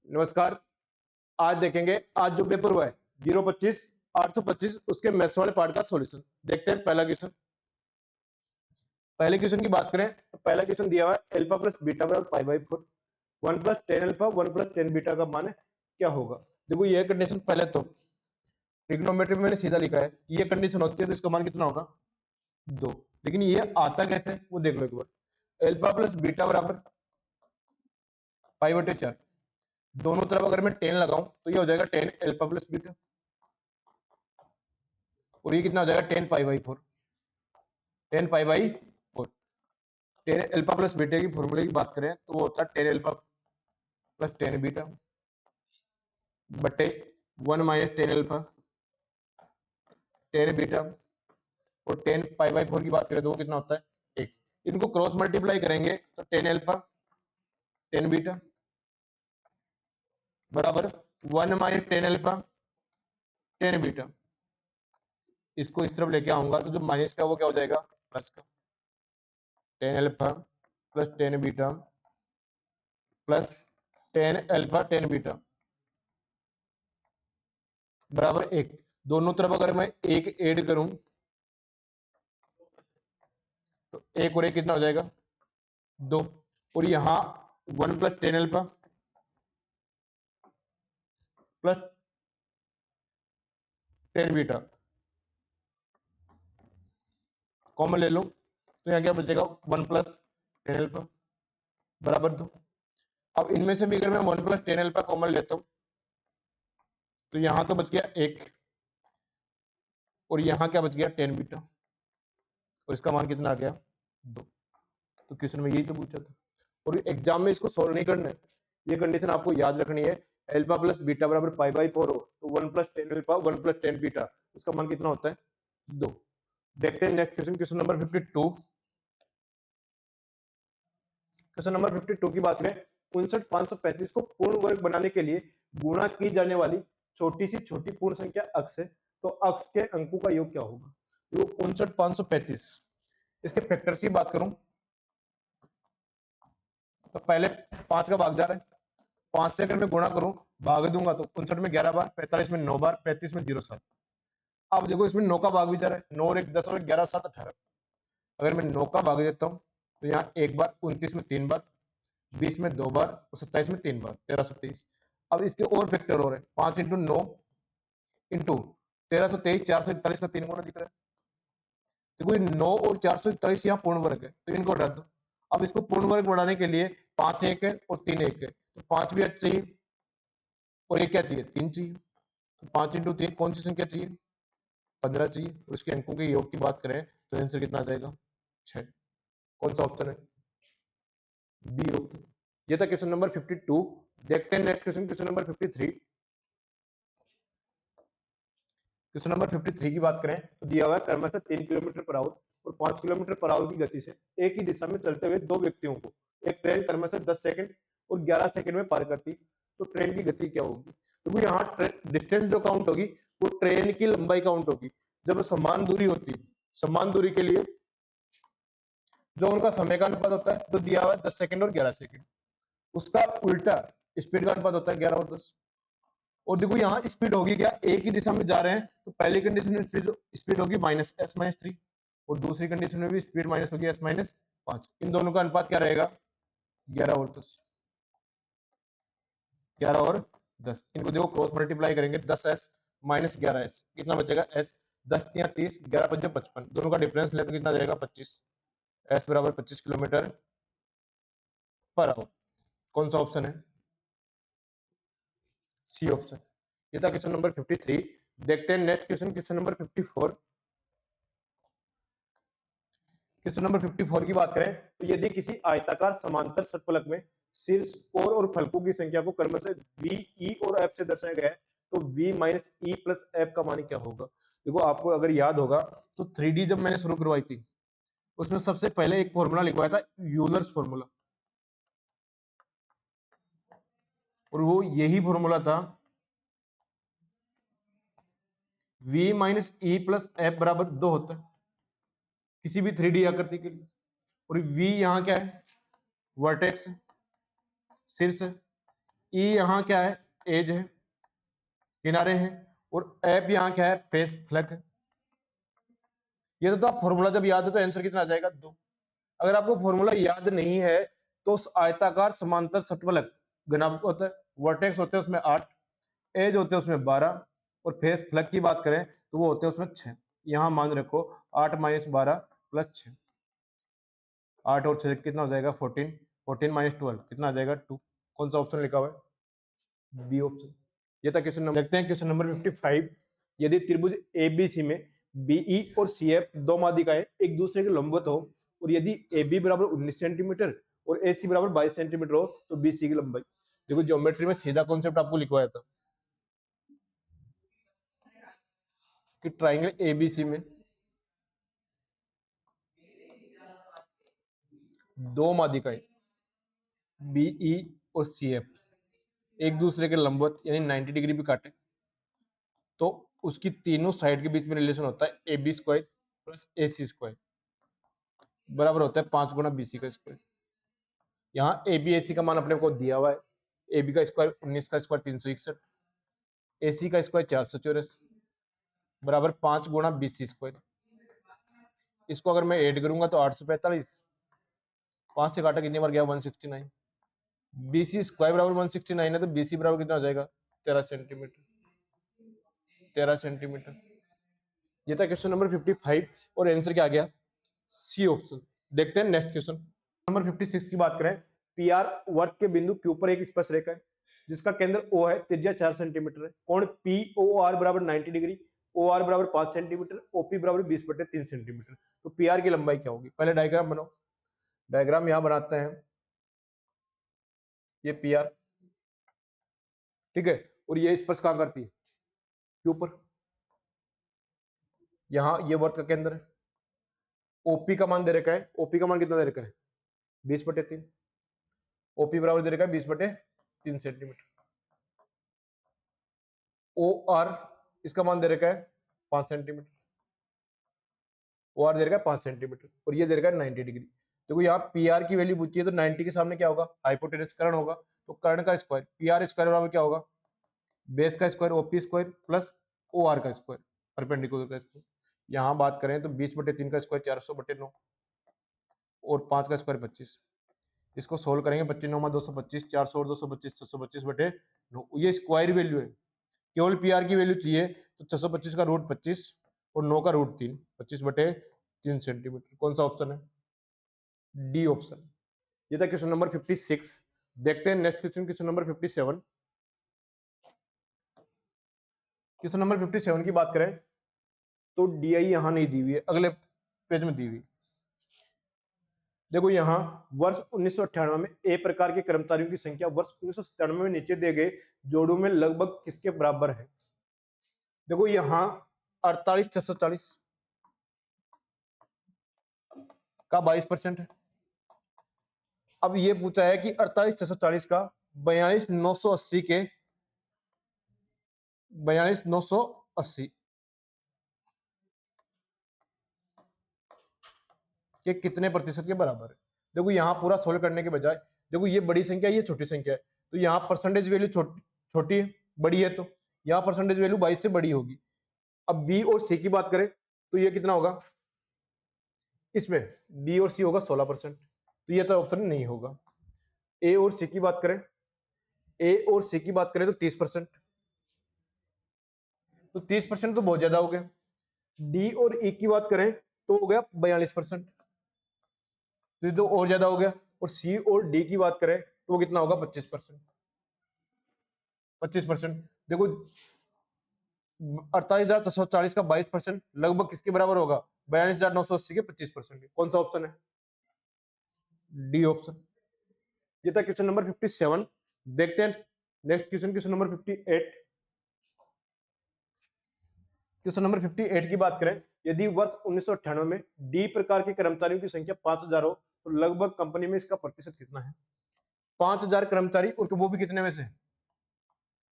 नमस्कार। आज देखेंगे, आज जो पेपर हुआ है 025 825 उसके मैथ्स वाले पार्ट का सॉल्यूशन। देखते हैं पहला क्वेश्चन। पहले क्वेश्चन की बात करें तो पहला क्वेश्चन दिया हुआ है अल्फा प्लस बीटा बराबर pi by 4, 1 plus 10 alpha 1 plus 10 beta का मान क्या होगा। देखो ये कंडीशन पहले तो ट्रिग्नोमेट्री में मैंने सीधा लिखा है कि ये कंडीशन होती है तो इसका मान कितना होगा 2, लेकिन ये आता कैसे है वो देख लो एक बार। अल्फा प्लस बीटा बराबर पाई बटे 4, दोनों तरफ अगर मैं 10 लगाऊं तो ये हो जाएगा 10 अल्फा प्लस बीटा, और ये कितना हो जाएगा 10 pi by 4, 10 pi by 4। 10 alpha plus beta की फॉर्मूले की बात करें तो वो होता है 10 अल्फा प्लस 10 बीटा बटे 1 माइनस 10 अल्फा 10 बीटा, और 10 पाई बाई 4 की बात करें तो वो कितना होता है 1। इनको क्रॉस मल्टीप्लाई करेंगे तो 10 अल्फा 10 बीटा बराबर 1 माइनस 10 अल्फा 10 बीटा। इसको इस तरफ लेके आऊंगा तो जो माइनस का वो क्या हो जाएगा प्लस का, 10 alpha plus 10 beta plus 10 alpha 10 beta बराबर 1। दोनों तरफ अगर मैं एक ऐड करूं तो 1 और 1 कितना हो जाएगा 2, और यहां 1 plus 10 alpha plus 10 beta common ले लो तो यहाँ क्या बचेगा 1 प्लस 10 अल्फा बराबर 2। अब इनमें से भी अगर मैं 1 प्लस 10 अल्फा कॉमन लेता हूं तो यहां तो बच गया 1, और यहां क्या बच गया 10 बीटा, और इसका मान कितना आ गया 2। तो क्वेश्चन में यही तो पूछा था, और एग्जाम में इसको सोल्व नहीं करना है, ये कंडीशन आपको याद रखनी है। अल्फा प्लस बीटा बराबर पाई बाई 4 हो तो 1 प्लस 10 अल्फा 1 प्लस 10 बीटा, इसका मान कितना होता है 2। देखते हैं next question, question number 52। Question number 52 की बात करें 59535 को पूर्ण वर्ग बनाने के लिए गुणा की जाने वाली छोटी सी छोटी पूर्ण संख्या अक्स है, तो अक्स के अंकों का योग क्या होगा। तो 59535 इसके फैक्टर्स की बात करूं तो पहले 5 का भाग जा रहा है, 5 से अगर मैं गुणा करूं भाग दूंगा तो 59 में 11 बार, 45 में 9 बार, 35 में 0 7। अब देखो इसमें 9 का भाग भी जा रहा है, 9 और 1 10 और 11 7 18। अगर मैं 9 का भाग देता हूं तो यहाँ एक बार, 29 में 3 बार, 20 में 2 बार और 27 में 3 बार, 1323। अब इसके और फैक्टर हो रहे हैं, 5 इंटू 9 इंटू 1323, 441 का 3 गुना दिख रहा है। देखो ये 9 और 441 यहाँ पूर्ण वर्ग है तो इनको हटा दो। अब इसको पूर्ण वर्ग बढ़ाने के लिए 5 1 है और 3 1 है, तो 5 भी चाहिए और एक क्या चाहिए 3 चाहिए, तो 5 इंटू 3 कौन सी संख्या चाहिए 15 चाहिए, और इसके अंकों के योग की बात करें तो आंसर कितना आ जाएगा 6। कौन सा ऑप्शन है बी ऑप्शन। ये था क्वेश्चन नंबर 52। देखते हैं next question, question number 53। Question number 53 की बात करें तो दिया हुआ है क्रमशः 3 किलोमीटर पर आवर और 5 किलोमीटर पर आवर की गति से एक ही दिशा में चलते हुए दो व्यक्तियों को एक ट्रेन क्रमशः 10 सेकंड और 11 सेकंड में पार करती, तो ट्रेन की गति क्या होगी। तो यहाँ डिस्टेंस जो काउंट होगी वो ट्रेन की लंबाई काउंट होगी। जब समान दूरी होती है, समान दूरी के लिए जो उनका समय का अनुपात होता है तो दिया हुआ है 10 सेकंड और 11 सेकंड, उसका उल्टा स्पीड का अनुपात होता है 11 और 10। और देखो यहाँ स्पीड होगी क्या, एक ही दिशा में जा रहे हैं तो पहली कंडीशन में स्पीड होगी माइनस एस माइनस 3, और दूसरी कंडीशन में भी स्पीड माइनस होगी एस माइनस 5। इन दोनों का अनुपात क्या रहेगा 11 और 10, 11 और 10। इनको देखो क्रॉस मल्टीप्लाई करेंगे 10s माइनस 11s कितना बचेगा s, 10 या 30, 11 5 55, दोनों का डिफरेंस ले तो कितना जाएगा 25, s बराबर 25 किलोमीटर पर आवर। कौन सा ऑप्शन है सी ऑप्शन। ये था क्वेश्चन नंबर 53। देखते हैं next question, question number 54। Question number 54 की बात करें तो यदि किसी आयताकार समांतर षटफलक में शीर्ष कोर और फलकों की संख्या को क्रमशः v, e और f से दर्शाया गया है तो v minus e plus f का मान क्या होगा। देखो आपको अगर याद होगा तो 3D जब मैंने शुरू करवाई थी उसमें सबसे पहले एक फॉर्मूला लिखवाया था यूलर्स फॉर्मूला, और वो यही फॉर्मूला था v minus e plus f बराबर 2 होता है किसी भी 3D आकृति के लिए, और v यहाँ क्या है वर्टेक्स शीर्ष है, ई यहाँ क्या है, एज है, किनारे हैं, और एफ यहाँ क्या है, फेस फ्लैग है। ये तो आप फॉर्मूला जब याद है तो आंसर कितना आ जाएगा, 2। अगर आपको फॉर्मूला याद नहीं है तो उस आयताकार समांतर षटफलक घनाभ होता है, वर्टेक्स होते हैं उसमें 8, एज होते हैं उसमें 12, और फेस फ्लैग की बात करें तो वो होते हैं उसमें 6। यहां मान रखो 8 माइनस 12 प्लस 6, 8 और 6 कितना हो जाएगा 14, 14 माइनस 12 कितना आ जाएगा 2। कौन सा ऑप्शन लिखा हुआ है, बी ऑप्शन। ये था क्वेश्चन नंबर। देखते हैं क्वेश्चन नंबर 55। यदि त्रिभुज एबीसी में बीई और सीएफ दो माध्यिकाएं एक दूसरे के लंबवत हो, और यदि AB बराबर 19 सेंटीमीटर और AC बराबर 22 सेंटीमीटर हो, तो BC की लंबाई। देखो ज्योमेट्री में सीधा कॉन्सेप्ट आपको लिखवाया था कि ट्राइंगल एबीसी में दो माध्यिकाएं बीई और सीएफ एक दूसरे के लंबवत यानी 90 डिग्री भी काटे, तो उसकी तीनों साइड के बीच में रिलेशन होता है AB square plus AC square बराबर होता है 5 गुना BC का स्क्वायर। यहाँ AB AC का मान अपने को दिया हुआ है, AB का स्क्वायर 19 का स्क्वायर 361, AC का स्क्वायर 484 बराबर 5 गुना BC स्क्वायर। इसको अगर मैं ऐड करूंगा तो 845, 5 से काटा कितनी बार गया 169, BC स्क्वायर बराबर 169 है, तो BC बराबर कितना हो जाएगा 13 सेंटीमीटर, 13 सेंटीमीटर। ये था क्वेश्चन नंबर 55 और आंसर क्या आ गया, सी ऑप्शन। देखते हैं नेक्स्ट क्वेश्चन नंबर 56 की बात करें। पीआर वर्त के बिंदु Q पर एक स्पर्श रेखा है जिसका केंद्र O है, त्रिज्या 4 सेंटीमीटर है, कोण POR बराबर 90 डिग्री, OR बराबर 5 सेंटीमीटर, OP बराबर 20/3 सेंटीमीटर। तो पीआर की लंबाई क्या होगी, पहले डायग्राम बनाओ। डायग्राम यहां बनाते हैं, ये पीआर, ठीक है, और ये स्पर्श कहां करती है, Q पर। यहां ये वर्त का केंद्र है, OP का मान दे रखा है, OP का मान कितना दे रखा है 20/3, OP बराबर दे रखा है 20/3 सेंटीमीटर। OR इसका मान दे रखा है 5 सेंटीमीटर, OR दे रखा है 5 सेंटीमीटर, और ये दे रखा है 90 डिग्री। देखो यहाँ PR की वैल्यू पूछी है तो 90 के सामने क्या होगा, हाइपोटेनस कर्ण होगा, तो कर्ण का स्क्वायर PR स्क्वायर बराबर क्या होगा, बेस का square OP square plus OR का स्क्वायर परपेंडिकुलर का स्क्वायर। यहाँ बात करें तो 20/3 का स्क्वायर 400/9 और 5 का स्क्वायर 25। इसको सोल्व करेंगे, 25 9 225, 400 और 225 625/9, ये स्क्वायर वैल्यू है। केवल पीआर की वैल्यू चाहिए तो 625 का रूट 25 और 9 का रूट 3, 25/3 सेंटीमीटर। कौन सा ऑप्शन है, डी ऑप्शन। ये था क्वेश्चन नंबर 56। देखते हैं next question, question number 57। Question number 57 की बात करें तो डीआई यहां नहीं दी हुई है, अगले पेज में दी हुई। देखो यहां वर्ष 1998 में ए प्रकार के कर्मचारियों की संख्या वर्ष 1997 में नीचे दिए गए जोड़ों में लगभग किसके बराबर है। देखो यहां 48,640 का 22% है। अब ये पूछा है कि 48,640 का 42,980 के 42,980 के कितने प्रतिशत के बराबर है। देखो यहां पूरा सोल्व करने के बजाय, देखो ये बड़ी संख्या ये छोटी संख्या है, तो यहाँ परसेंटेज वैल्यू छोटी है, बड़ी है, तो यहाँ परसेंटेज वैल्यू 22 से बड़ी होगी। अब बी और सी की बात करें तो ये कितना होगा, इसमें बी और सी होगा 16%, तो ये तो ऑप्शन नहीं होगा। ए और सी की बात करें, ए और सी की बात करें तो 30%, तो 30% तो बहुत ज्यादा हो गया। डी और ई की बात करें तो हो गया 42%, तो ये तो और ज्यादा हो गया। और सी और डी की बात करें तो वो कितना होगा 25%, 25%। देखो 48,640 का 22% लगभग किसके बराबर होगा, 42,980 के 25%। कौन सा ऑप्शन है, डी ऑप्शन। ये था क्वेश्चन नंबर 57। देखते हैं next question, question number 58। Question number 58 की बात करें, यदि वर्ष 1998 में डी प्रकार के कर्मचारियों की संख्या 5,000 हो तो लगभग कंपनी में इसका प्रतिशत कितना है। 5,000 कर्मचारी और वो भी कितने में से,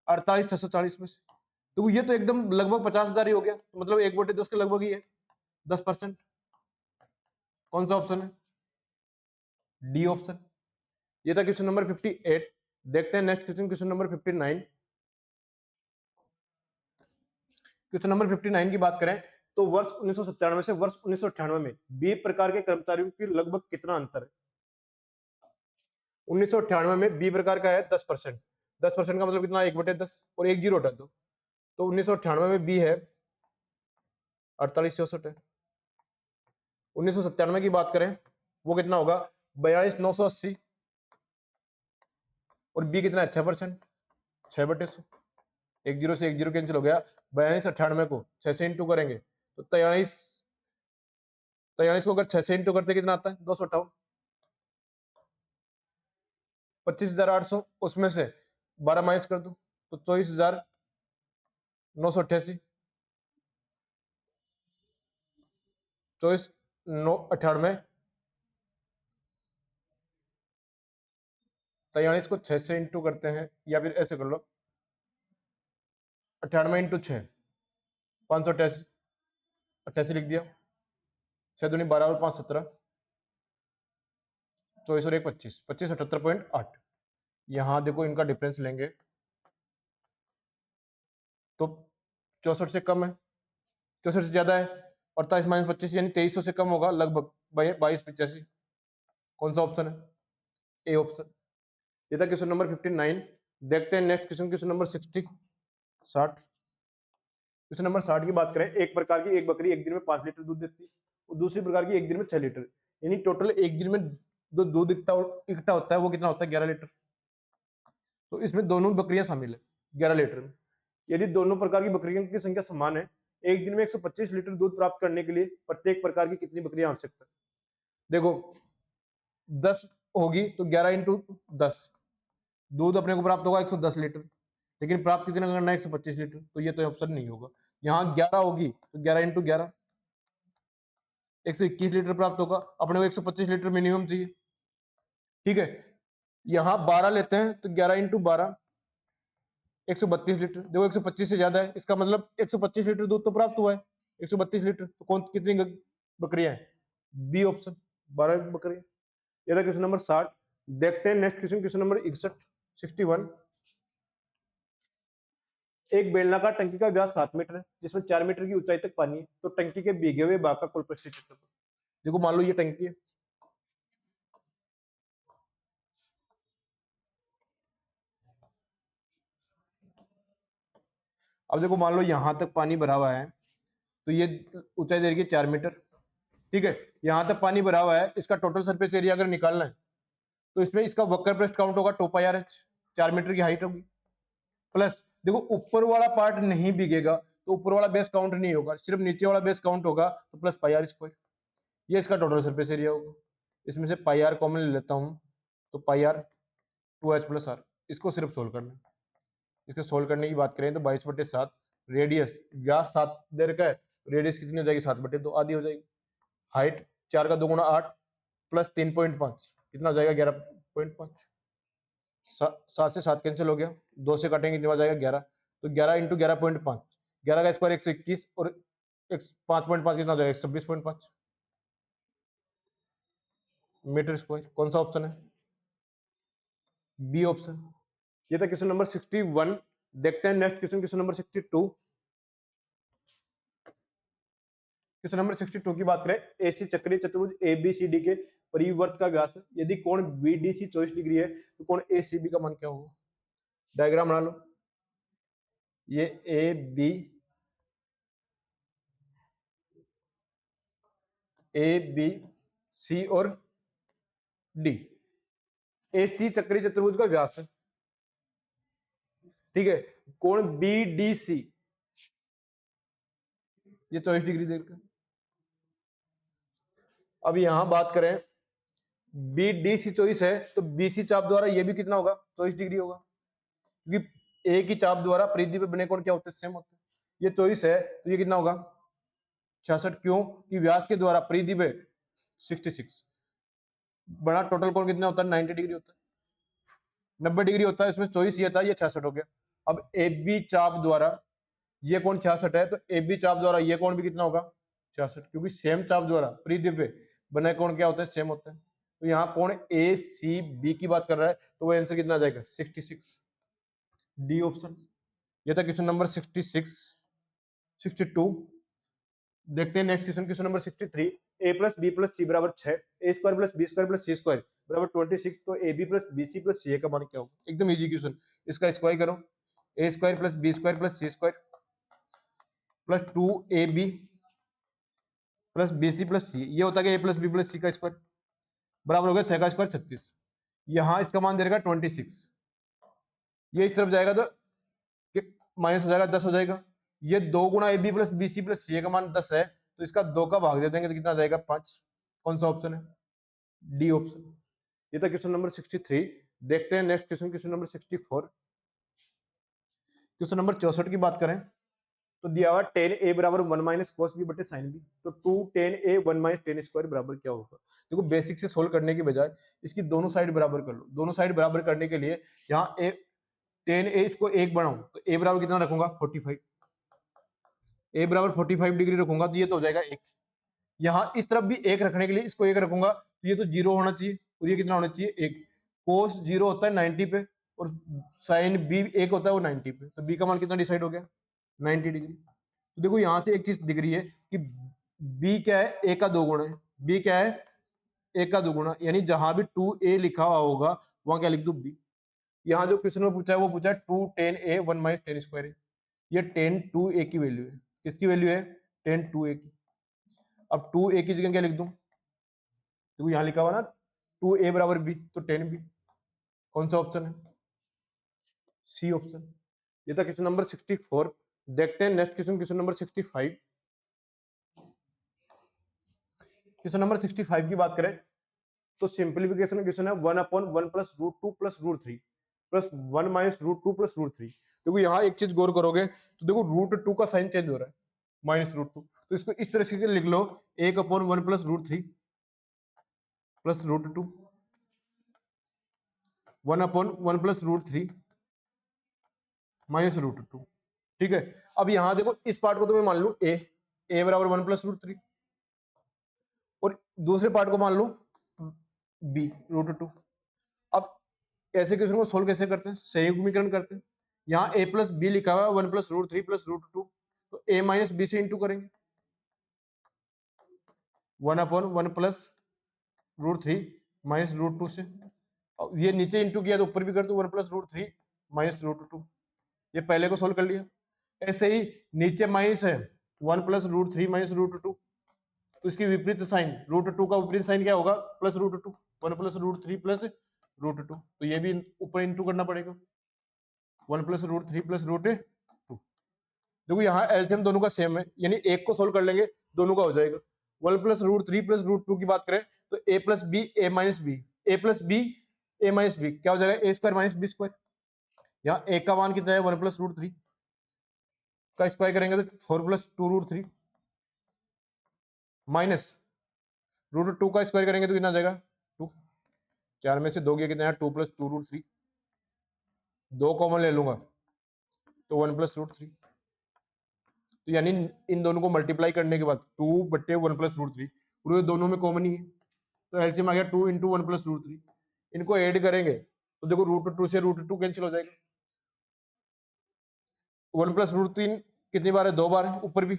48,640 में से। तो ये तो एकदम लगभग 50,000 ही हो गया, तो मतलब 1/10 के लगभग ही है, 10%। कौन सा ऑप्शन है, डी ऑप्शन। ये था क्वेश्चन नंबर 58। देखते हैं next question, question number 59। Question number 59 की बात करें तो वर्ष 1997 से वर्ष 1998 में बी प्रकार के कर्मचारियों की लगभग कितना अंतर है? 1998 में बी प्रकार का है 10%। 10% का मतलब कितना, 1/10 और एक जीरो हटा दो, तो 1998 में बी है 4864 है। 1997 की बात करें वो कितना होगा, 42,980, और बी कितना है 6%, 6/100। एक जीरो से एक जीरो कैंसिल हो गया। 4298 को 6 से इंटू करेंगे तो 43 को अगर 6 से इंटू करते कितना आता है, 258। 25,800, उसमें से 12 माइनस कर दो तो 24,988। 24,998, 43 को 6 से इंटू करते हैं, या फिर ऐसे कर लो 98 इंटू 6, 588, 88 लिख दिया। 6 दूनी 12 और 5 17, 24 और 1 25, 25 78.8। यहां देखो इनका डिफरेंस लेंगे तो 64 से कम है, 64 से ज्यादा है, 48 माइनस 25 यानी 2300 से कम होगा लगभग 2285। कौन सा ऑप्शन है, ए ऑप्शन। ये था क्वेश्चन नंबर 59। देखते हैं next question, question number 60। Question number 60 की बात करें, एक प्रकार की एक बकरी एक दिन में 5 लीटर दूध देती है और दूसरी प्रकार की एक दिन में 6 लीटर, यानी टोटल एक दिन में जो दूध इकट्ठा होता है वो कितना होता है, 11 लीटर। तो इसमें दोनों बकरियां शामिल है 11 लीटर में। यदि दोनों प्रकार की बकरियों की संख्या समान है, एक दिन में 125 लीटर दूध प्राप्त करने के लिए प्रत्येक प्रकार की कितनी बकरियां आवश्यक है? देखो 10 होगी तो 11 इंटू 10, दूध अपने को प्राप्त होगा 110 लीटर, लेकिन प्राप्त कितना करना है, 125 लीटर, तो ये तो ऑप्शन नहीं होगा। यहाँ 11 होगी तो 11 इंटू 11, 121 लीटर प्राप्त होगा, अपने को 125 लीटर मिनिमम चाहिए। ठीक है, यहाँ 12 लेते हैं तो 11 इंटू 12, 132 लीटर। देखो 125 से ज्यादा है, इसका मतलब 125 लीटर दूध तो प्राप्त हुआ है, 132 लीटर, तो कौन कितनी बकरियां हैं, बी ऑप्शन, 12 बकरियां। ये था क्वेश्चन नंबर 60। देखते हैं नेक्स्ट क्वेश्चन, क्वेश्चन नंबर 61, 61। एक बेलनाकार टंकी का व्यास 7 मीटर है जिसमें 4 मीटर की ऊंचाई तक पानी है, तो टंकी के भीगे हुए भाग का कुल पृष्ठीय क्षेत्रफल। देखो मान लो ये टंकी है, अब देखो मान लो यहां तक पानी भरा हुआ है, तो ये ऊंचाई दे रही है 4 मीटर। ठीक है, यहां तक पानी भरा हुआ है, इसका टोटल सरफेस एरिया अगर निकालना है तो इसमें इसका वक्र पृष्ठ काउंट होगा 2 पाई आर एच, 4 मीटर की हाइट होगी, प्लस देखो ऊपर वाला पार्ट नहीं बिगेगा तो ऊपर वाला बेस काउंट नहीं होगा, सिर्फ नीचे वाला बेस काउंट होगा, तो प्लस पाई आर स्क्वायर, ये इसका टोटल सरफेस एरिया होगा। इसमें से पाई आर कॉमन ले लेता हूं, तो पाई आर 2h प्लस आर, इसको सिर्फ सोल्व करना है। इसको सोल्व करने की बात करें तो 22/7, रेडियस व्यास 7 दे रखा है, रेडियस कितनी हो जाएगी, 7/2, आधी हो जाएगी। हाइट 4 का 2 गुना 8 प्लस 3.5 कितना हो जाएगा, 11.5। 7 से 7 कैंसिल हो गया, 2 से काटेंगे कितना जाएगा, 11, तो 11 इंटू 11.5, 11 का स्क्वायर 121 और 5.5 कितना हो जाएगा, 26.5 मीटर स्क्वायर। कौन सा ऑप्शन है, बी ऑप्शन। ये था क्वेश्चन नंबर 61। देखते हैं next question, question number 62। Question number 62 की बात करें, एसी चक्रीय चतुर्भुज एबीसीडी के परिवर्त का व्यास, यदि कोण बीडीसी 24 डिग्री है तो कोण एसीबी का मान क्या होगा? डायग्राम बना लो, ये ए बी सी और डी, एसी चक्रीय चतुर्भुज का व्यास है। ठीक है, कोण बीडीसी ये 24 डिग्री देकर। अब यहां बात करें बीडीसी 24 है तो बीसी चाप द्वारा ये भी कितना होगा, 24 डिग्री होगा, क्योंकि एक ही चाप द्वारा परिधि पे बने कोण क्या होते हैं, सेम होते हैं। ये 24 है तो ये कितना होगा, 66, क्यों कि व्यास के द्वारा परिधि पे 66 बड़ा, टोटल कोण कितना होता है, 90 डिग्री होता है, 90 डिग्री होता है, इसमें 24 ये था, ये 66 हो गया। अब ए बी चाप द्वारा ये कोण 66 है तो ए बी चाप द्वारा ये कोण भी कितना होगा, 66, क्योंकि सेम चाप द्वारा परिधि पे बने कोण क्या होते हैं, सेम होते हैं। तो यहाँ कौन ए सी बी की बात कर रहा है, तो वो आंसर कितना आ जाएगा 66, डी ऑप्शन। ये था क्वेश्चन नंबर 66। 62 देखते हैं next question, question number 63। A plus B plus C बराबर 6, A square plus B square plus C square बराबर 26, तो A B plus B C plus C का मान क्या होगा? एकदम इजी क्वेश्चन। इसका स्क्वायर करो, A square plus B square plus C square plus 2ab plus B C plus C, ये होता है A plus B plus C का स्क्वायर बराबर हो गया 6 का स्क्वायर 36। यहाँ इसका मान दे देगा 26, ये इस तरफ जाएगा तो माइनस हो जाएगा 10 हो जाएगा। ये 2 गुना A B plus B C plus C का मान 10 है, तो इसका 2 का भाग दे देंगे तो कितना आ जाएगा 5। कौन सा ऑप्शन है? D option. ये था क्वेश्चन नंबर 63। देखते हैं next question, question number 64। Question number 64 की बात करें तो दिया हुआ tan a बराबर 1 माइनस cos b बटे sin b, तो 2 tan a 1 minus tan square बराबर क्या होगा? देखो बेसिक से सोल्व करने की बजाय इसकी दोनों साइड बराबर कर लो। दोनों साइड बराबर करने के लिए यहाँ a tan a इसको 1 बनाऊं तो a बराबर कितना रखूंगा 45, a बराबर 45 डिग्री रखूंगा तो ये तो हो जाएगा 1। यहाँ इस तरफ भी 1 रखने के लिए इसको 1 रखूंगा तो ये तो 0 होना चाहिए, और ये कितना होना चाहिए 1। cos 0 होता है 90 पे और sin b 1 होता है वो 90 पे, तो b का मान कितना डिसाइड हो गया 90 डिग्री। तो देखो यहां से एक चीज दिख रही है कि b क्या है a का 2 गुना है, b क्या है a का 2 गुना, यानी जहां भी 2a लिखा हुआ होगा वहां क्या लिख दो b। यहाँ जो क्वेश्चन में पूछा है वो पूछा है 2 tan a 1 minus tan square है, ये tan 2a की वैल्यू है। किसकी वैल्यू है? tan 2a की। अब 2a की जगह क्या लिख दूं? देखो यहाँ लिखा हुआ ना 2a बराबर b, तो tan b। कौन सा ऑप्शन है? C option. ये था क्वेश्चन नंबर 64। देखते हैं next question, question number 65। Question number 65 की बात करें तो सिंप्लीफिकेशन क्वेश्चन है 1/1 plus root 2 plus root 3 plus 1 minus root 2 plus root 3। देखो यहाँ एक चीज गौर करोगे तो देखो रूट 2 का साइन चेंज हो रहा है माइनस रूट 2, तो इसको इस तरह से लिख लो 1/1 plus root 3 plus root 2, 1/1 plus root 3 minus root 2। ठीक है, अब यहाँ देखो इस पार्ट को तो मैं मान लू a बराबर 1 प्लस रूट 3 और दूसरे पार्ट को मान लो b रूट 2। अब ऐसे क्वेश्चन को सोल्व कैसे करते हैं? संयुग्मीकरण करते हैं। यहाँ a प्लस बी लिखा हुआ है 1 प्लस रूट 3 प्लस रूट 2, तो a माइनस बी से इंटू करेंगे 1/1 प्लस रूट 3 माइनस रूट 2 से। अब ये नीचे इंटू किया तो ऊपर भी कर दो 1 प्लस रूट 3 माइनस रूट 2, ये पहले को सोल्व कर लिया। ऐसे ही नीचे माइनस है 1 प्लस रूट 3 माइनस रूट 2, तो इसकी विपरीत साइन रूट 2 का विपरीत साइन क्या होगा? Plus root 2, 1 plus root 3 plus root 2, तो ये भी ऊपर इंटू करना पड़ेगा 1 प्लस रूट 3 प्लस रूट 2। देखो यहाँ एलसीएम दोनों का सेम है, यानी एक को सोल्व कर लेंगे दोनों का हो जाएगा। 1 प्लस रूट 3 प्लस रूट 2 की बात करें तो a plus B A minus B, A plus B A minus B क्या हो जाएगा? A square minus B square. यहाँ a का मान कितना है? 1 प्लस रूट 3 का स्क्वायर करेंगे तो 4 प्लस 2 रूट 3 माइनस रूट 2 का स्क्वायर करेंगे तो कितना आ जाएगा 2। 4 में से 2 गया कितना है? 2 प्लस 2 रूट 3, 2 कॉमन ले लूंगा तो 1 प्लस रूट 3, तो यानी इन दोनों को मल्टीप्लाई करने के बाद 2 बट्टे 1 प्लस रूट 3, पूरे दोनों में कॉमन ही है, तो एलसीएम आ गया 2 इंटू 1 प्लस रूट 3। इनको ऐड करेंगे तो देखो रूट 2 से रूट 2 कैंसिल हो जाएगा। 1 प्लस रूट 3 कितनी बार है? 2 बार है ऊपर भी,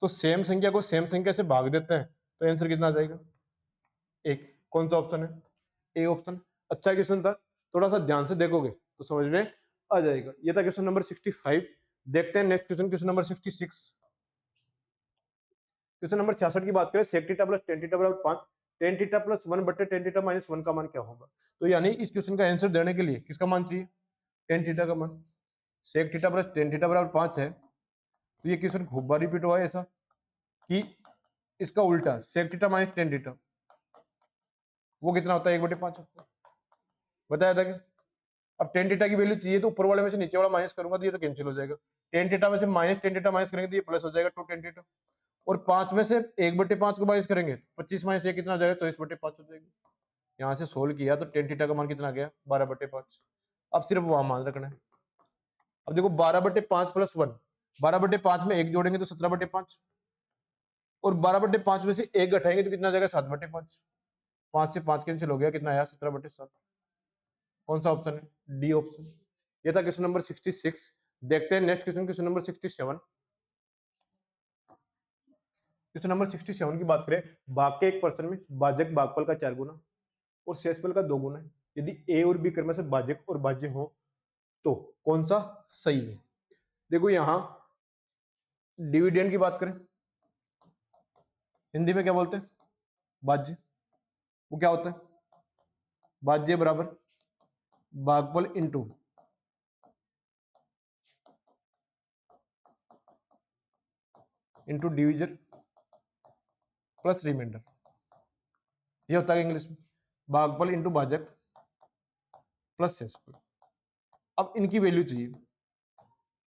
तो सेम संख्या को सेम संख्या से भाग देते हैं तो आंसर कितना आ जाएगा? 1। कौन सा ऑप्शन है? A option. अच्छा क्वेश्चन था, थोड़ा सा ध्यान से देखोगे तो समझ में आ जाएगा। ये था क्वेश्चन नंबर 65। देखते हैं next question, question number 66। Question number 66 की बात करें sec theta plus tan theta बराबर 5, tan थीटा प्लस 1 बटे tan थीटा माइनस 1 का मान क्या होगा? तो यानी इस क्वेश्चन का आंसर देने के लिए किसका मान चाहिए? tan थीटा का मान। sec theta plus tan theta बराबर 5 है, तो ये क्वेश्चन खूब बार रिपीट हुआ है ऐसा कि इसका उल्टा sec theta minus tan theta वो कितना होता है? 1/5 होता है, बताया था क्या? अब tan थीटा की वैल्यू चाहिए तो ऊपर वाले में से नीचे वाला माइनस करूंगा तो ये तो कैंसिल हो जाएगा। tan थीटा में से माइनस tan थीटा माइनस करेंगे तो ये प्लस हो जाएगा 2 tan थीटा, और 5 में से 1/5 को माइनस करेंगे 25 माइनस 1 कितना हो जाएगा? 24/5 हो जाएगा। यहाँ से सोल्व किया तो tan थीटा का मान कितना आ गया? 12/5। अब सिर्फ वहां मान रखना है। अब देखो 12/5 प्लस 1, 12/5 में 1 जोड़ेंगे तो 17/5, और 12/5 में से 1 घटाएंगे तो कितना आ जाएगा? 7/5। 5 से 5 कैंसिल हो गया, कितना आया 17/7। कौन सा ऑप्शन है? D option. ये था क्वेश्चन नंबर 66। देखते हैं next question, question number 67। Question number 67 की बात करें, भाग के एक पर्सन में भाजक भागफल का 4 गुना और शेषफल का 2 गुना है। यदि ए और बी क्रम से भाजक और भाज्य हो तो कौन सा सही है? देखो यहां डिविडेंड की बात करें, हिंदी में क्या बोलते हैं? भाज्य। वो क्या होता है? भाज्य बराबर भागफल इंटू डिविजन प्लस रिमाइंडर। ये होता है इंग्लिश में भागफल इंटू भाजक प्लस शेषफल। अब इनकी वैल्यू चाहिए।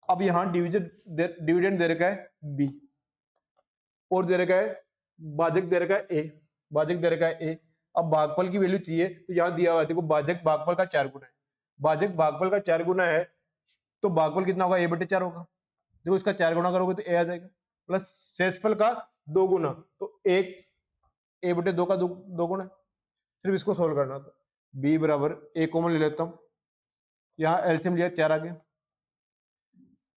अब यहां डिविडेंड दे रखा है बी और दे रखा है भाजक दे रखा है ए, भाजक दे रखा है ए। अब भागफल की वैल्यू चाहिए तो यहां दिया हुआ है, देखो भाजक भागफल का 4 गुना है, भाजक भागफल का 4 गुना है तो भागफल कितना होगा? A/4 होगा। देखो इसका 4 गुना करोगे तो ए आ जाएगा, प्लस शेषफल का 2 गुना तो एक A/2 का 2 गुना। सिर्फ इसको सोल्व करना था। बी बराबर ए कॉमन ले लेता हूं, यहाँ एलसीएम लिया 4 आ गया,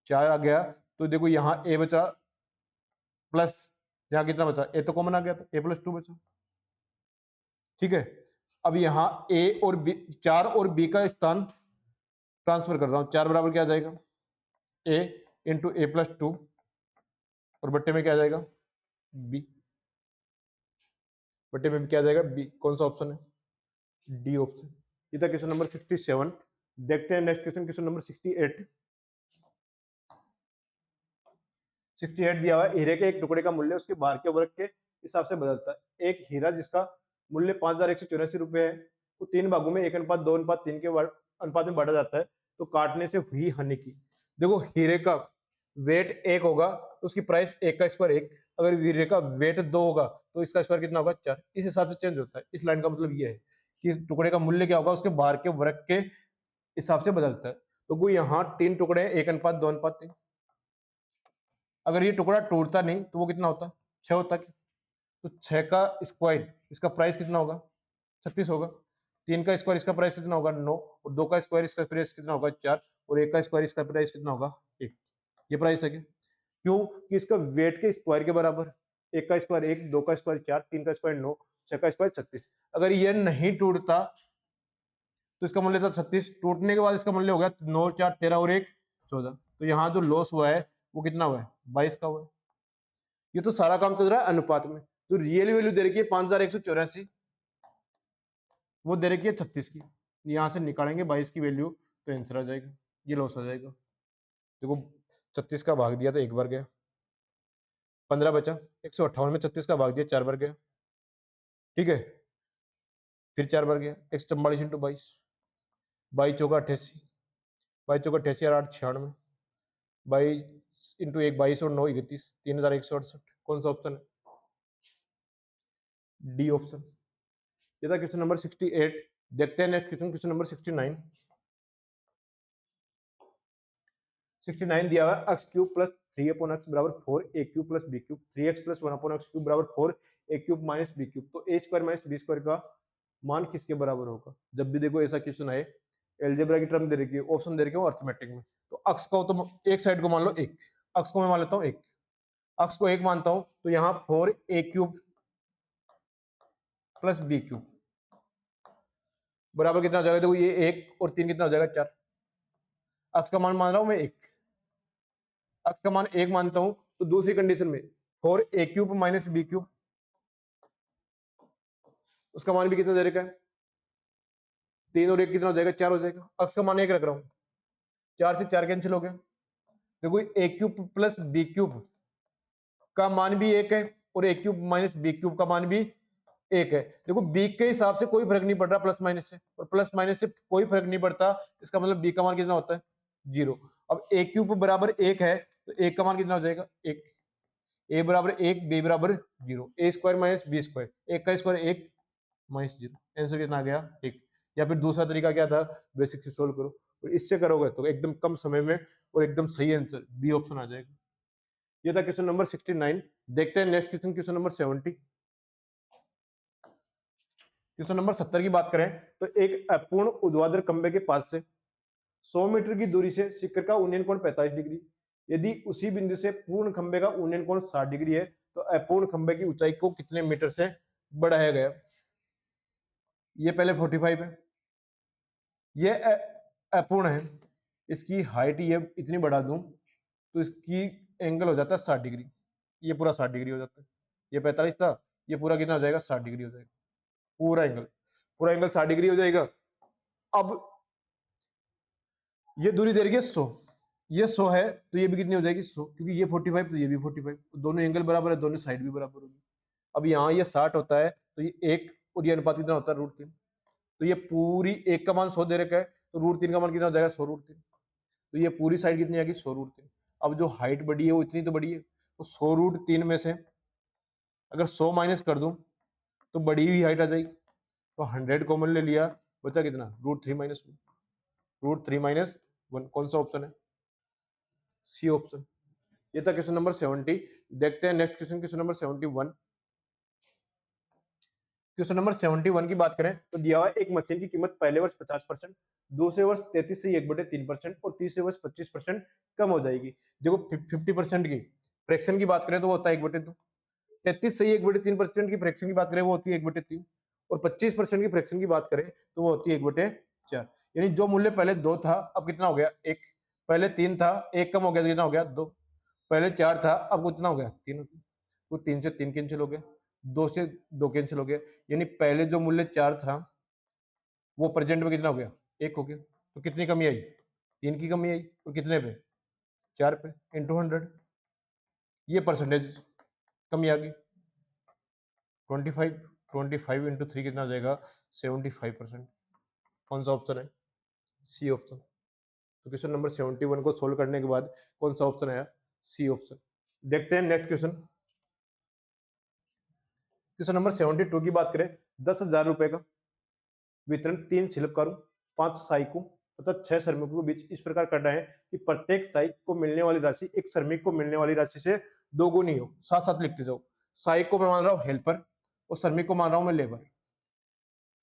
4 आ गया तो देखो यहाँ ए बचा प्लस यहाँ कितना बचा? ए तो कॉमन आ गया था, A+2 बचा। ठीक है, अब यहाँ ए और बी, 4 और बी का स्थान ट्रांसफर कर रहा हूं। 4 बराबर क्या आ जाएगा? ए इंटू A+2 और बट्टे में क्या आ जाएगा? बी। बट्टे में भी क्या आ जाएगा? बी। कौन सा ऑप्शन है? D option. ये था क्वेश्चन नंबर 67। देखते हैं नेक्स्ट क्वेश्चन, क्वेश्चन नंबर 68। 68 दिया हुआ है, हीरे के एक टुकड़े का मूल्य उसके भार के वर्ग के हिसाब से बदलता है। एक हीरा जिसका मूल्य 5,184 रुपए है तो 3 भागों में 1:2:3 के अनुपात में बांटा जाता है, तो काटने से हुई हानि की। देखो हीरे का वेट 1 होगा तो उसकी प्राइस 1 का स्क्वायर 1, अगर हीरे का वेट 2 होगा तो इसका स्क्वायर कितना होगा? 4। इस हिसाब से चेंज होता है। इस लाइन का मतलब ये है कि इस टुकड़े का मूल्य क्या होगा? उसके भार के वर्ग के हिसाब से बदलता है। तो कोई यहाँ 3 टुकड़े 1:2:3, अगर ये टुकड़ा टूटता नहीं तो वो कितना होता? 6 होता। तो 6 का स्क्वायर इसका प्राइस कितना होगा? 36 होगा। 3 का स्क्वायर इसका प्राइस कितना होगा? 9। और 2 का स्क्वायर इसका प्राइस कितना होगा? 4। और 1 का स्क्वायर इसका प्राइस कितना होगा? 1। ये प्राइस है क्या? क्यों कि इसका वेट के स्क्वायर के बराबर। 1 का स्क्वायर 1, 2 का स्क्वायर 4, 3 का स्क्वायर 9, 6 का स्क्वायर 36। अगर ये नहीं टूटता तो इसका मूल्य था 36, टूटने के बाद इसका मूल्य हो गया 9, 4, 13 और 1 14। तो यहाँ जो लॉस हुआ है वो कितना हुआ है? 22 का हुआ है। ये तो सारा काम चल रहा है अनुपात में। जो रियल वैल्यू दे रखी है 5,184 वो दे रखी है 36 की, यहां से निकालेंगे 22 की वैल्यू तो आंसर आ जाएगा, ये लॉस आ जाएगा। देखो 36 का भाग दिया तो 1 बार गया, 15 बचा। 158 में 36 का भाग दिया 4 बार गया। ठीक है, फिर 4 बार गया। 144 इंटू 22, 22 चौका 88, 22 चौका 88 और 8 96, 22 इंटू 1 22 और 9 31, 3,168। कौन सा ऑप्शन है? D option. ये था क्वेश्चन नंबर 68। देखते हैं नेक्स्ट क्वेश्चन, क्वेश्चन नंबर 69। 69 दिया हुआ है x क्यूब प्लस 3/x बराबर 4 a cube plus b cube, 3x plus 1/x cube बराबर 4 a cube minus b cube. तो a square minus b square का मान किसके बराबर होगा? जब भी देखो ऐसा क्वेश्चन आए, एलजेब्रा की टर्म दे रखी है, ऑप्शन दे रखे हो अर्थमेटिक में, तो अक्स को तो एक साइड को मान लो 1, अक्स को मैं मान लेता हूँ 1, अक्स को 1 मानता हूं तो यहाँ 4a cube plus b cube बराबर कितना हो जाएगा? देखो ये 1 और 3 कितना हो जाएगा? 4। अक्स का मान मान रहा हूं मैं 1, अक्स का मान 1 मानता हूं तो दूसरी कंडीशन में 4a cube minus b cube, उसका मान भी कितना दे रखा है? 3 और 1 कितना हो जाएगा? 4 हो जाएगा। अक्स का मान 1 रख रहा हूं, 4 से 4 कैंसिल हो गया। देखो a cube plus b cube का मान भी 1 है और a cube minus b cube का मान भी 1 है। देखो b के हिसाब से कोई फर्क नहीं पड़ रहा प्लस माइनस से, और प्लस माइनस से कोई फर्क नहीं पड़ता, इसका मतलब b का मान कितना होता है? 0। अब a क्यूब बराबर 1 है तो 1 का मान कितना हो जाएगा? 1। a बराबर 1, b बराबर 0, a square minus b square, 1 का स्क्वायर 1 माइनस 0, आंसर कितना आ गया? 1। या फिर दूसरा तरीका क्या था? बेसिक से सोल्व करो, और इससे करोगे तो एकदम कम समय में और एकदम सही आंसर बी ऑप्शन आ जाएगा। ये था क्वेश्चन नंबर 69। देखते हैं next question, question number 70। Question number 70 की बात करें तो एक अपूर्ण ऊर्ध्वाधर खंभे के पास से 100 मीटर की दूरी से शिखर का उन्नयन कोण 45 डिग्री, यदि उसी बिंदु से पूर्ण खंभे का उन्नयन कोण 60 डिग्री है तो अपूर्ण खंभे की ऊंचाई को कितने मीटर से बढ़ाया गया। ये पहले 45 है, ये अपूर्ण है, इसकी हाइट ये इतनी बढ़ा दूं तो इसकी एंगल हो जाता है 60 डिग्री, ये पूरा 60 डिग्री हो जाता है। ये 45 था, ये पूरा कितना हो जाएगा 60 डिग्री हो जाएगा, पूरा एंगल 60 डिग्री हो जाएगा। अब ये दूरी दे रही है 100, ये 100 है तो ये भी कितनी हो जाएगी 100, क्योंकि ये 45 तो ये भी 45, तो दोनों एंगल बराबर है, दोनों साइड भी बराबर होगी। अब यहाँ ये 60 होता है तो ये एक और ये अनुपात कितना होता है √3, तो ये पूरी एक का मान 100 दे रखा है तो √3 का मान कितना हो जाएगा 100 √3, तो ये पूरी साइड कितनी आएगी 100 √3। अब जो हाइट बढ़ी है वो इतनी तो बढ़ी है, तो 100 √3 में से अगर 100 माइनस कर दूं तो बढ़ी हुई हाइट आ जाएगी, तो 100 कॉमन ले लिया, बचा कितना √3 माइनस √3 - 1, कौन सा ऑप्शन है, सी ऑप्शन। ये था क्वेश्चन नंबर 70। देखते हैं next question, question number 71। Question number 71 की बात करें तो दिया हुआ एक मशीन की कीमत पहले वर्ष 50%, दूसरे वर्ष 33 से 1/3% और तीसरे वर्ष 25% कम हो जाएगी। देखो 50% की फ्रैक्शन की बात करें तो वो होता है 1/2, 33 से 1/3% की फ्रैक्शन की बात करें वो होती है 1/3, और 25% की फ्रैक्शन की बात करें तो वो होती है 1/4। यानी जो मूल्य पहले 2 था अब कितना हो गया 1, पहले 3 था 1 कम हो गया तो कितना हो गया 2, पहले 4 था अब कितना हो गया 3, तो 3 से 3 कैंसिल हो गया, 2 से 2 कैंसिल हो गया, यानी पहले जो मूल्य 4 था वो प्रेजेंट में कितना हो गया 1 हो गया, तो कितनी कमी आई 3 की कमी आई, तो कितने पे 4 पे इंटू 100, ये परसेंटेज कमी आ गई 25, 25 इंटू 3 कितना हो जाएगा 75%। कौन सा ऑप्शन है, सी ऑप्शन। तो क्वेश्चन नंबर 71 को सोल्व करने के बाद कौन सा ऑप्शन आया, सी ऑप्शन। देखते हैं नेक्स्ट क्वेश्चन, क्वेश्चन नंबर 72 की बात करें 10,000 रुपए का वितरण 3 शिल्पकारों 5 सहायकों तथा 6 श्रमिकों के बीच इस प्रकार करना है कि प्रत्येक सहायक को मिलने वाली राशि एक श्रमिक को मिलने वाली राशि से दोगुनी हो। साथ साथ लिखते जाओ, सहायक को मैं मान रहा हूं हेल्पर और श्रमिक को मान रहा हूं मैं लेबर।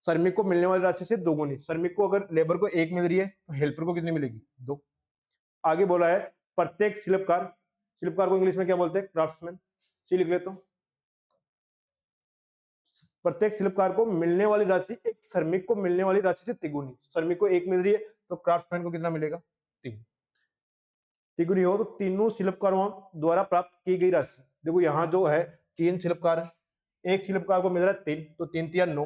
श्रमिक को मिलने वाली राशि से दोगुनी, श्रमिक को अगर लेबर को 1 मिल रही है तो हेल्पर को कितनी मिलेगी 2। आगे बोला है प्रत्येक शिल्पकार, शिल्पकार को इंग्लिश में क्या बोलते हैं क्राफ्ट्समैन, सी लिख लेता हूं। प्रत्येक शिल्पकार को मिलने वाली राशि एक श्रमिक को मिलने वाली राशि से तिगुनी, श्रमिक को 1 मिल रही है तो क्राफ्ट्समैन को कितना मिलेगा 3, तिगुनी हो तो तीनों शिल्पकारों द्वारा प्राप्त की गई राशि। देखो यहाँ जो है 3 शिल्पकार है, एक शिल्पकार को मिल रहा है 3, तो 3 तिया 9,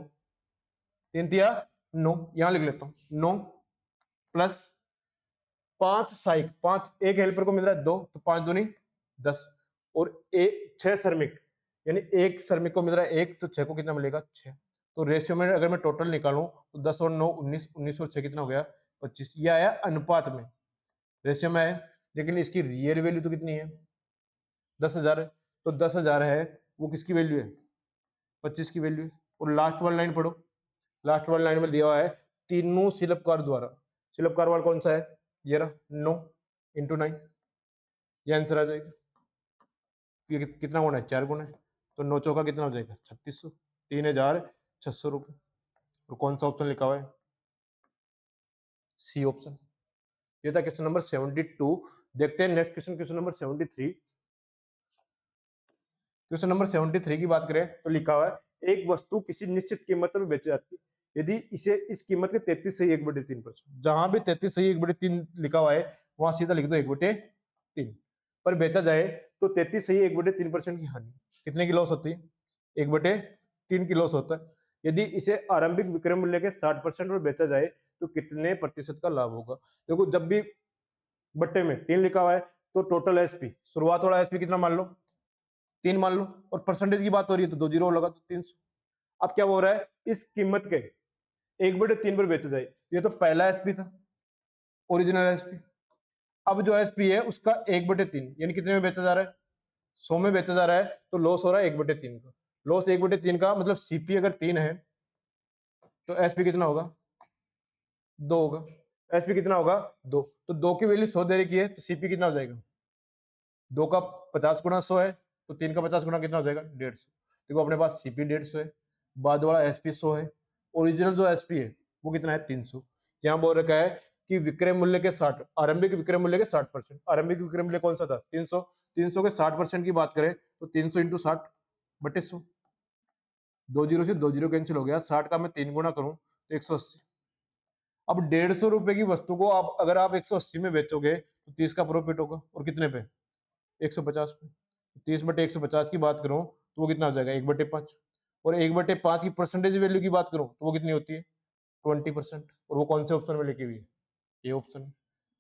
3 तिया 9, यहां लिख लेता हूं 9 प्लस 5 सहायक, 5 एक हेल्पर को मिल रहा है 2 तो 5 दूनी 10, और 6 श्रमिक यानी एक श्रमिक को मिल रहा है 1 तो 6 को कितना मिलेगा 6। तो रेशियो में अगर मैं टोटल निकालूं तो 10 और 9 19, 19 और 6 कितना हो गया 25, ये आया अनुपात में, रेशियो में आया, लेकिन इसकी रियल वैल्यू तो कितनी है 10,000 है, तो 10,000 है वो किसकी वैल्यू है 25 की वैल्यू है। और लास्ट वाली लाइन पढ़ो, लास्ट वाली लाइन में दिया हुआ है तीनों शिल्पकार द्वारा, शिल्पकार वाला कौन सा है ये रहा 9 इंटू 9, ये आंसर आ जाएगा। ये कितना गुना है 4 गुना है, तो 9 चौका कितना हो जाएगा 3600, 3,600 रुपए। और कौन सा ऑप्शन लिखा हुआ है सी ऑप्शन। ये था क्वेश्चन नंबर 72। देखते हैं next question, question number 73। Question number 73 की बात करें तो लिखा हुआ है एक वस्तु किसी निश्चित कीमत पर बेची जाती है यदि इसे इस कीमत के 33 से 1/3%, जहां भी 33 से 1/3 लिखा हुआ है वहां सीधा लिख दो 1/3 पर बेचा जाए तो 33 से 1/3% की हानि, कितने की लॉस होती है 1/3 की लॉस होता है। यदि इसे आरंभिक विक्रय मूल्य के 60% पर बेचा जाए तो कितने प्रतिशत का लाभ होगा। देखो जब भी बट्टे में 3 लिखा हुआ है तो टोटल एसपी, शुरुआत वाला एसपी कितना मान लो 3 मान लो, और परसेंटेज की बात हो रही है तो 2 जीरो लगा तो 300। अब क्या हो रहा है इस कीमत के 1/3 पर बेचा जाए, ये तो पहला एसपी था ओरिजिनल एसपी, अब जो एसपी है उसका 1/3 यानी कितने में बेचा जा रहा है 100 में बेचा जा रहा है, तो लॉस हो रहा है 1/3 का। लॉस 1/3 का मतलब सीपी अगर 3 है तो एसपी कितना होगा 2 होगा, एसपी कितना होगा 2, तो 2 की वैल्यू 100 दे रखी है तो सीपी कितना हो जाएगा 2 का 50 गुना 100 है तो 3 का 50 गुना कितना हो जाएगा 150। देखो अपने पास सीपी 150 है, बाद वाला एसपी 100 है, ओरिजिनल जो एसपी है वो कितना है 300। यहाँ बोल रखा है कि विक्रय मूल्य के 60, आरंभिक विक्रय मूल्य के 60%। आरंभिक विक्रय मूल्य कौन सा था 300, 300 के 60% की बात करें तो 300 इंटू 60/100, 2 जीरो से 2 जीरो कैंसिल हो गया, 60 का मैं 3 गुना करूं तो 180। अब 150 रुपए की वस्तु को आप अगर आप 180 में बेचोगे तो 30 का प्रॉफिट होगा, और कितने पे 150 पे। 30/150 की बात करूं तो वो कितना हो जाएगा 1/5, और 1/5 की परसेंटेज वैल्यू की बात करूं तो वो कितनी होती है 20%, और वो कौन से ऑप्शन में लिखी हुई है ये ऑप्शन।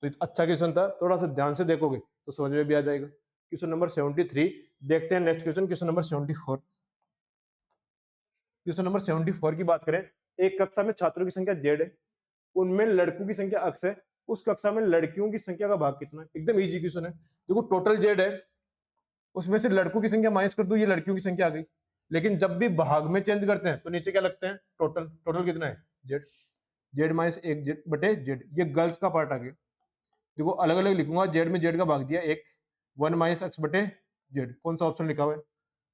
तो अच्छा क्वेश्चन था, थोड़ा सा ध्यान से देखोगे तो समझ में भी आ जाएगा। क्वेश्चन नंबर 73 देखते हैं next question, question number 74। Question number 74 की बात करें, एक कक्षा में छात्रों की संख्या जेड है, उनमें लड़कों की संख्या अक्स है, उस कक्षा में लड़कियों की संख्या का भाग कितना है। एकदम इजी क्वेश्चन है। देखो टोटल जेड है, उसमें से लड़कों की संख्या माइनस कर दो, ये लड़कियों की संख्या आ गई। लेकिन जब भी भाग में चेंज करते हैं तो नीचे क्या लगते हैं टोटल। टोटल कितना है जेड, जेड माइनस 1 जेड बटे जेड, ये गर्ल्स का पार्ट आ गया। देखो अलग अलग लिखूंगा, जेड में जेड का भाग दिया 1, 1 माइनस एक्स बटे जेड, कौन सा ऑप्शन लिखा हुआ है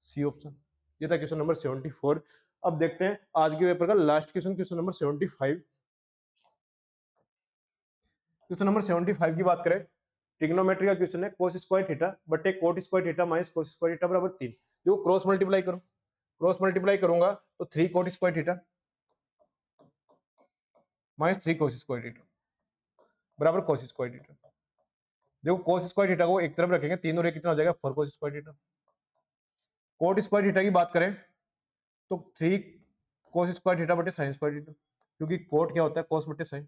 सी ऑप्शन। ये था क्वेश्चन नंबर 74। अब देखते हैं आज के पेपर का last question, question number 75। Question number 75 की बात करें, ट्रिग्नोमेट्री का क्वेश्चन है, कोस स्क्वायर थीटा बटे coat square theta minus cos square theta बराबर 3। देखो क्रॉस मल्टीप्लाई करो, क्रॉस मल्टीप्लाई करूंगा तो 3 coat square theta minus 3 cos square theta बराबर कोस स्क्वायर थीटा। देखो कोस स्क्वायर थीटा को एक तरफ रखेंगे, 3 और 1 कितना हो जाएगा 4 cos square theta. Coat square theta की बात करें तो 3 कोस स्क्वायर थीटा बटे साइन स्क्वायर थीटा, क्योंकि कोट क्या होता है कोस बटे साइन,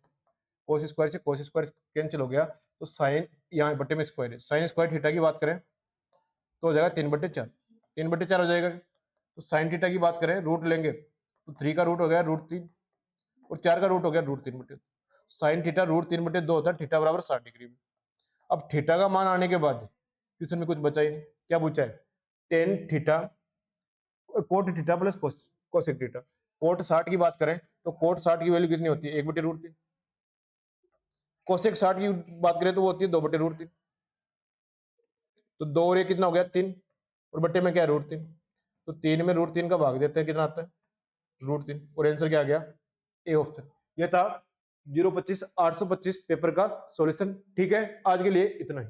कोस स्क्वायर से कोस स्क्वायर कैंसिल हो गया तो साइन यहाँ बटे में स्क्वायर है। साइन स्क्वायर थीटा की बात करें तो हो जाएगा 3/4, 3/4 हो जाएगा। तो साइन थीटा की बात करें रूट लेंगे तो 3 का रूट हो गया √3, और 4 का रूट हो गया √3/2। साइन थीटा √3/2 होता है, थीटा बराबर 60 डिग्री में। अब थीटा का मान आने के बाद क्वेश्चन में कुछ बचा ही नहीं, क्या पूछा है tan theta cot theta plus cosec theta. Cot 60 की बात करें तो कोट 60 की वैल्यू कितनी होती है 1/√3। कोसेक 60 की बात करें तो वो होती है 2/√3। तो 2 और 1 कितना हो गया 3, और बट्टे में क्या है √3। तो 3 में √3 का भाग देते हैं कितना आता है √3, और आंसर क्या आ गया ए ऑप्शन। ये था 025 825 पेपर का सॉल्यूशन। ठीक है आज के लिए इतना ही।